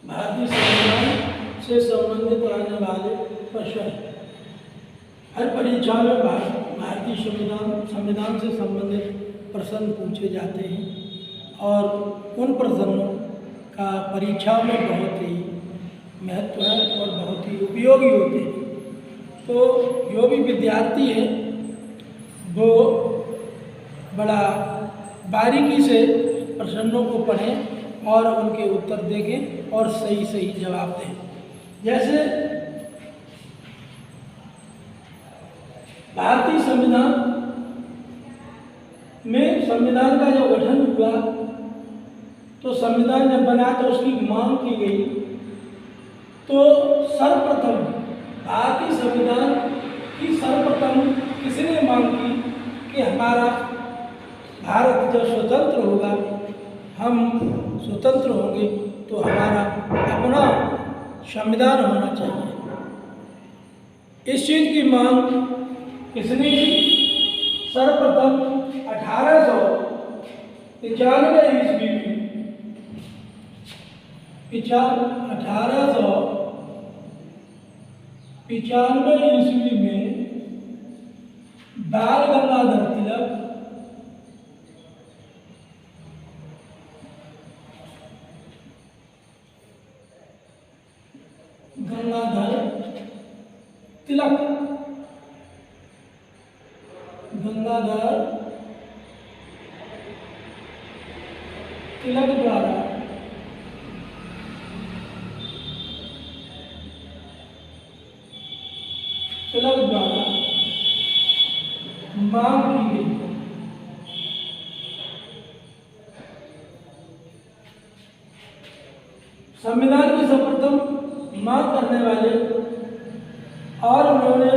भारतीय संविधान से संबंधित आने वाले प्रश्न। हर परीक्षा में भारतीय संविधान से संबंधित प्रश्न पूछे जाते हैं और उन प्रश्नों का परीक्षा में बहुत ही महत्व है और बहुत ही उपयोगी होते हैं। तो जो भी विद्यार्थी है वो बड़ा बारीकी से प्रश्नों को पढ़ें और उनके उत्तर देखें और सही सही जवाब दें। जैसे भारतीय संविधान में संविधान का जो गठन हुआ तो संविधान जब बना तो उसकी मांग की गई। तो सर्वप्रथम भारतीय संविधान की सर्वप्रथम किसने मांग की कि हमारा भारत जब स्वतंत्र होगा, हम स्वतंत्र होंगे तो हमारा अपना संविधान होना चाहिए। इस चीज़ की मांग किसने की? सर्वप्रथम 1895 ईस्वी में 1895 ईस्वी में बाल गंगाधर तिलक द्वारा मांग की गई। संविधान की सर्वप्रथम मांग करने वाले और उन्होंने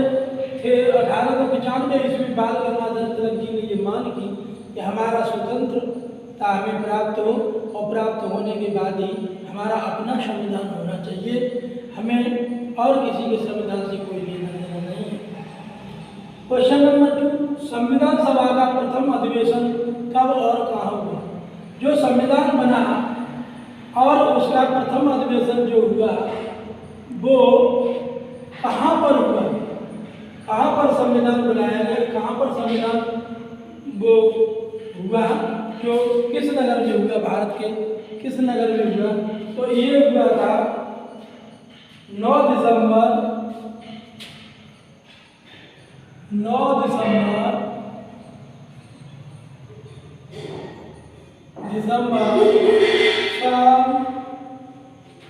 थे 1895 ईस्वी बाल गंगाधर तिलक जी ने ये मांग की कि हमारा स्वतंत्रता हमें प्राप्त हो और प्राप्त होने के बाद ही हमारा अपना संविधान होना चाहिए, हमें और किसी के संविधान से कोई लेना देना नहीं है। क्वेश्चन नंबर 2, संविधान सभा का प्रथम अधिवेशन कब और कहाँ हुआ? जो संविधान बना और उसका प्रथम अधिवेशन जो हुआ वो कहाँ पर हुआ? कहाँ पर संविधान बनाया गया, कहाँ पर संविधान वो हुआ, जो किस नगर में हुआ, भारत के किस नगर में हुआ? तो ये हुआ था 9 दिसंबर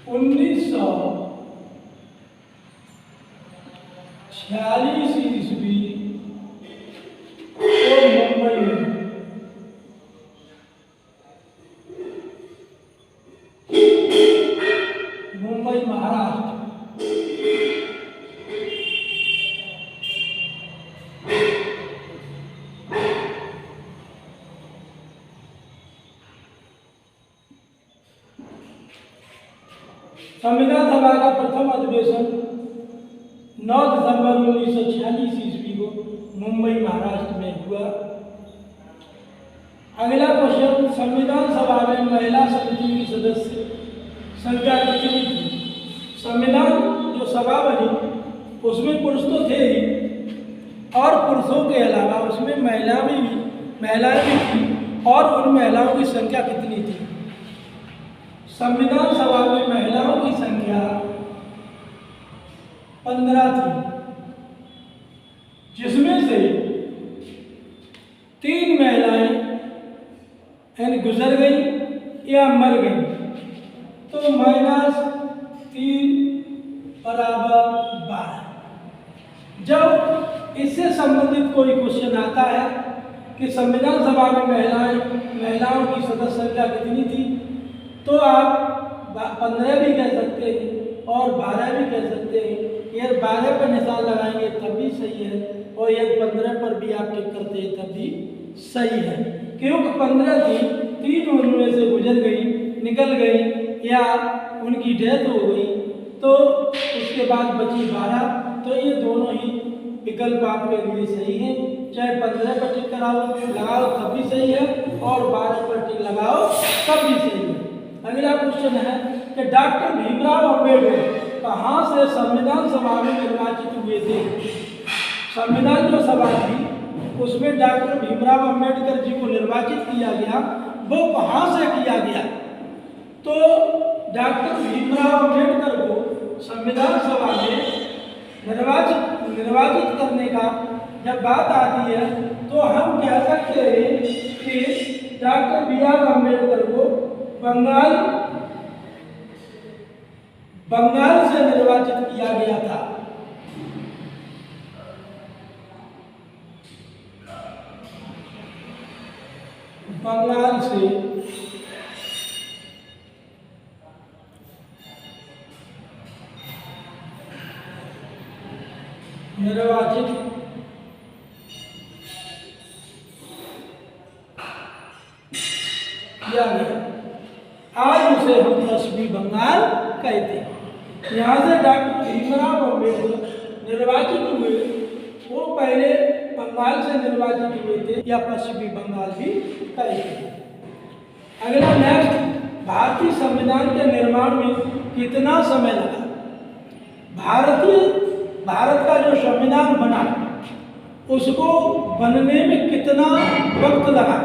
1946 ईस्वी को मुंबई में महाराष्ट्र संविधान सभा का प्रथम अधिवेशन 9 दिसंबर 1946 ईस्वी को मुंबई महाराष्ट्र में हुआ। अगला क्वेश्चन, संविधान सभा में महिला समिति की सदस्य संख्या कितनी थी? संविधान जो सभा बनी उसमें पुरुष तो थे ही और पुरुषों के अलावा उसमें महिलाएं भी थी और उन महिलाओं की संख्या कितनी थी? संविधान सभा में महिलाओं की संख्या 15 थी, जिसमें से 3 महिलाएं गुजर गई या मर गई। तो -3 बराबर 12। जब इससे संबंधित कोई क्वेश्चन आता है कि संविधान सभा में महिलाओं की सदस्य संख्या कितनी थी, तो आप 15 भी कह सकते हैं और 12 भी कह सकते हैं। यदि 12 पर निशान लगाएंगे तब भी सही है और यदि 15 पर भी आप टिक करते हैं तब भी सही है, क्योंकि 15 थी, 3 उनमें से गुजर गई, निकल गई या उनकी डेथ हो गई, तो उसके बाद बची 12। तो ये दोनों ही विकल्प आपके लिए सही है। चाहे 15 पर टिक लगाओ तब भी सही है और 12 पर टिक लगाओ तब भी सही है। अगला क्वेश्चन है कि डॉक्टर भीमराव अम्बेडकर कहाँ से संविधान सभा में निर्वाचित हुए थे। संविधान जो सभा थी उसमें डॉक्टर भीमराव अम्बेडकर जी को निर्वाचित किया गया, वो कहाँ से किया गया। तो डॉक्टर भीमराव अम्बेडकर को संविधान सभा में निर्वाचित करने का जब बात आती है तो हम कह सकते हैं कि डॉक्टर बी आर अम्बेडकर को बंगाल से निर्वाचित किया गया था। बंगाल से निर्वाचित किया गया। आज उसे हम पश्चिमी बंगाल कहते हैं। यहाँ से डॉक्टर भीमराव अम्बेडकर निर्वाचित हुए, वो पहले बंगाल से निर्वाचित हुए थे या पश्चिमी बंगाल भी कहते हैं। अगला नेक्स्ट, भारतीय संविधान के निर्माण में कितना समय लगा। भारत का जो संविधान बना उसको बनने में कितना वक्त लगा।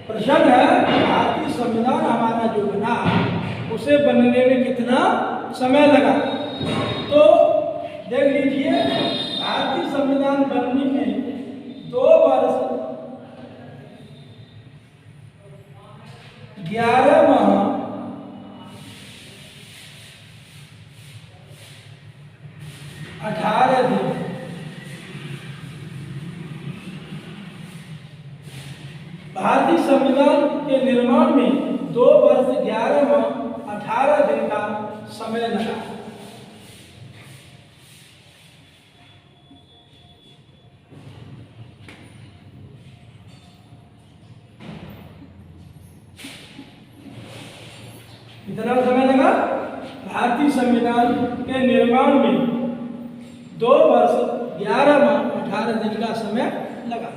प्रश्न है भारतीय संविधान हमारा जो बना उसे बनने में कितना समय लगा। तो देख लीजिए, भारतीय संविधान बनने में 2 वर्ष 11 माह 18 दिन भारतीय संविधान के निर्माण में 2 वर्ष 11 माह 18 दिन का समय लगा। कितना समय लगा? भारतीय संविधान के निर्माण में 2 वर्ष 11 माह 18 दिन का समय लगा।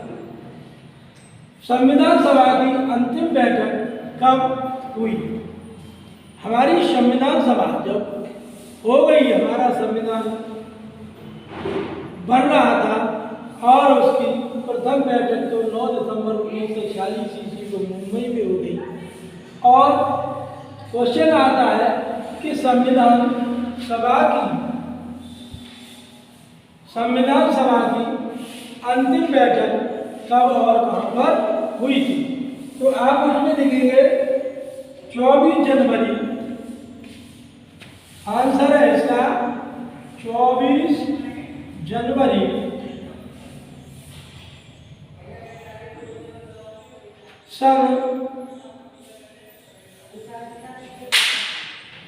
संविधान सभा की अंतिम बैठक कब हुई? हमारी संविधान सभा जब हो गई, हमारा संविधान बन रहा था और उसकी प्रथम बैठक तो 9 दिसंबर 1946 ईस्वी को मुंबई में हो गई। और क्वेश्चन आता है कि संविधान सभा की अंतिम बैठक कब और कहां पर हुई थी। तो आप उसमें लिखेंगे 24 जनवरी। आंसर है इसका 24 जनवरी सन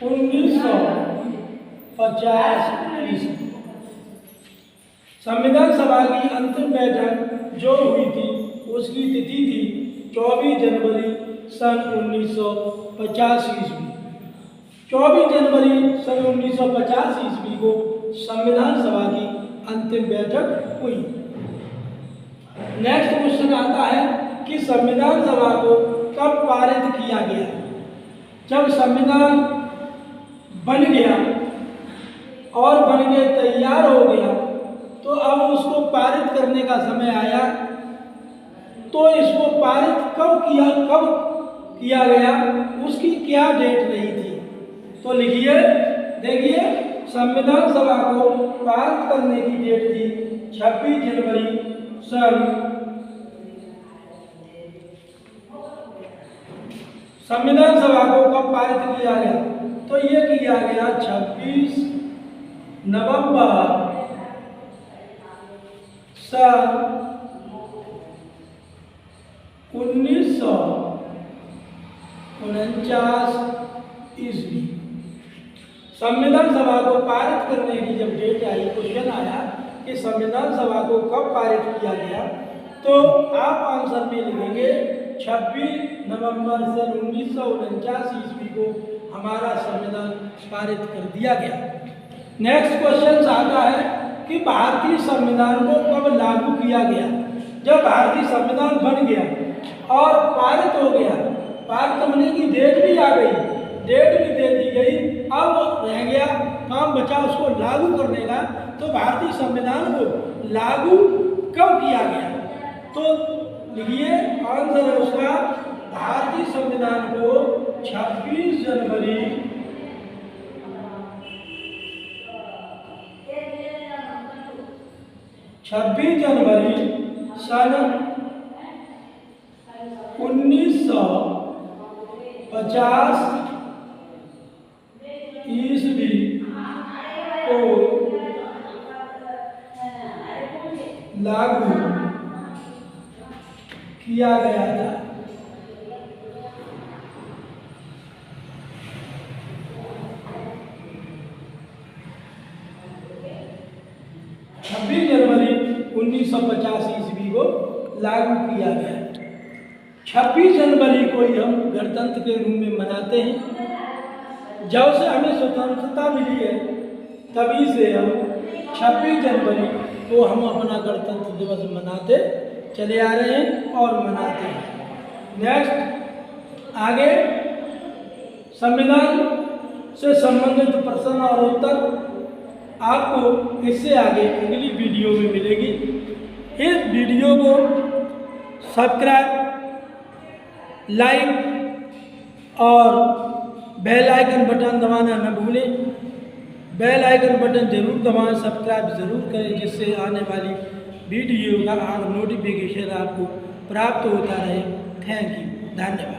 1950 ईस्वी। संविधान सभा की अंतिम बैठक जो हुई थी उसकी तिथि थी 24 जनवरी सन 1950 ईस्वी। 24 जनवरी सन 1950 ईस्वी को संविधान सभा की अंतिम बैठक हुई। नेक्स्ट क्वेश्चन आता है कि संविधान सभा को कब पारित किया गया। जब संविधान बन गया और बन के तैयार हो गया तो अब उसको पारित करने का समय आया। तो इसको पारित कब किया गया, उसकी क्या डेट रही थी। तो लिखिए, देखिए, संविधान सभा को पारित करने की डेट थी 26 जनवरी सन। संविधान सभा को कब पारित किया गया? तो ये किया गया 26 नवंबर सन 1949 ईस्वी। संविधान सभा को पारित करने की जब डेट आई, क्वेश्चन आया कि संविधान सभा को कब पारित किया गया, तो आप आंसर में लिखेंगे 26 नवंबर सन 1949 ईस्वी को हमारा संविधान पारित कर दिया गया। नेक्स्ट क्वेश्चन आता है कि भारतीय संविधान को कब लागू किया गया। जब भारतीय संविधान बन गया और पारित हो गया, पारित होने की डेट भी आ गई, डेट भी दे दी गई, अब रह गया काम बचा उसको लागू करने का। तो भारतीय संविधान को लागू कब किया गया? तो लिखिए आंसर है उसका, भारतीय संविधान को 26 जनवरी सन 1950 ईस्वी को लागू किया गया था। जनवरी 1950 ईस्वी को लागू किया गया। 26 जनवरी को ही हम गणतंत्र के रूप में मनाते हैं। जब से हमें स्वतंत्रता मिली है तभी से हम 26 जनवरी को हम अपना गणतंत्र दिवस मनाते चले आ रहे हैं और मनाते हैं। नेक्स्ट आगे संविधान से संबंधित प्रश्न और उत्तर आपको इससे आगे अगली वीडियो में मिलेगी। इस वीडियो को सब्सक्राइब, लाइक और बेल आइकन बटन दबाना न भूलें। बेल आइकन बटन जरूर दबाएं, सब्सक्राइब जरूर करें, जिससे आने वाली वीडियो का नोटिफिकेशन आपको प्राप्त होता रहे। थैंक यू, धन्यवाद।